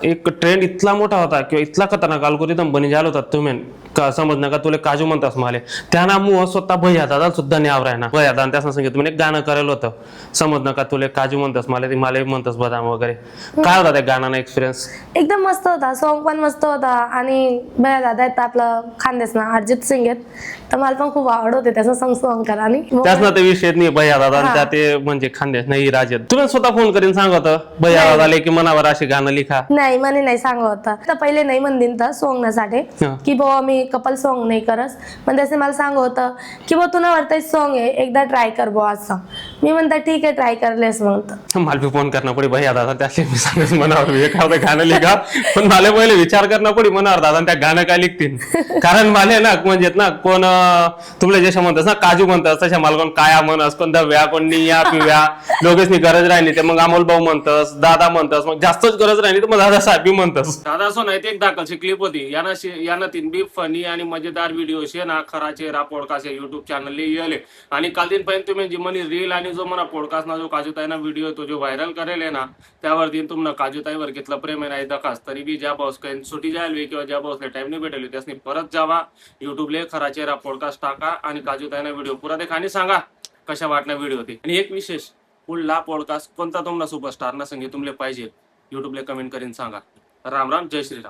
एक ट्रेंड इतला मोठा होता किंवा इतला खतरनाक अल्गोरिदम बनी झाला होता तुम्ही का समज नका तुला काजू म्हणतास माले त्यांना मुह स्वतः भैया दादा सुद्धा न्याव राहणार भैया दादा त्याचं सांगितलं तुम्ही एक गाणं करायला होतं समज नका तुला काजू म्हणतास माले ती माले म्हणतास बदाम वगैरे काय होता त्या गाण्याचा एक्सपिरियन्स एकदम मस्त होता. सॉन्ग पण मस्त होता आणि भैया दादा आहेत आपलं खानदेश ना अरिजित सिंग आहेत तर मला पण खूप आवड होते त्याचं सॉन्ग करा आणि त्याच ना ते विषय नाही भैया दादा त्या ते म्हणजे खानदेश नाही राज तुला स्वतः फोन करीन सांगत भैया दादाले की मनावर असे गाणं लिखा नाही म्हणे नाही सांगत होता तर पहिले नाही म्हणतील तर सॉन्ग साठी की बाबा मी कपल सॉन्ग नाही करस पण त्याचे मला सांग होतं की बा तुला वाटतं सॉन्ग आहे एकदा ट्राय कर बो असं मी म्हणता ठीक आहे ट्राय करलेस म्हणतं मला भी फोन करना पडी भैया दादा त्याचे मी सांगेन मनावर एखादं गाणं लिखा पण मला पहिले विचार करणं पडी मनावर दादा त्या गाणं काय लिखतील कारण मला ना म्हणजे ना कोण तुला जशा म्हणतात ना काजू म्हणतात तशा मला कोण काया म्हणस कोण दव्या कोण निया पिव्या लोकेशनी गरज राहिली ते मग अमोल भाऊ म्हणतस दादा म्हणतस मग जास्तच गरज राहिली तर मग दादा साहेब बी म्हणतस दादा असो नाही एक दाखलची क्लिप होती यानं तीन बी फनी आणि मजेदार व्हिडिओ शे ना खराचे रा पॉडकास्ट युट्यूब चॅनल येले आणि काल दिन पर्यंत तुम्ही जी मनी रील आणि जो मला पॉडकास्ट ना जो काजूताईना व्हिडिओ तो जो व्हायरल करेल ना त्यावरती तुम्हाला काजूताईवर घेतलं प्रेम आहे नाही दखास तरी बी ज्या बॉस काही सुटी जायला किंवा ज्या बॉसला टाइम नाही भेटेल त्यासनी परत जावा युट्यूबले खराचे रा पॉडकास्ट टाका आणि काजूताईना व्हिडिओ पुरा देखा आणि सांगा कशा वाटण्या व्हिडिओ होती आणि एक विशेष पुढला पॉडकास्ट कोणता तुम्हाला सुपरस्टार ना संगीत तुमले पाहिजे युट्यूबले कमेंट करीन सांगा. राम राम जय श्रीराम.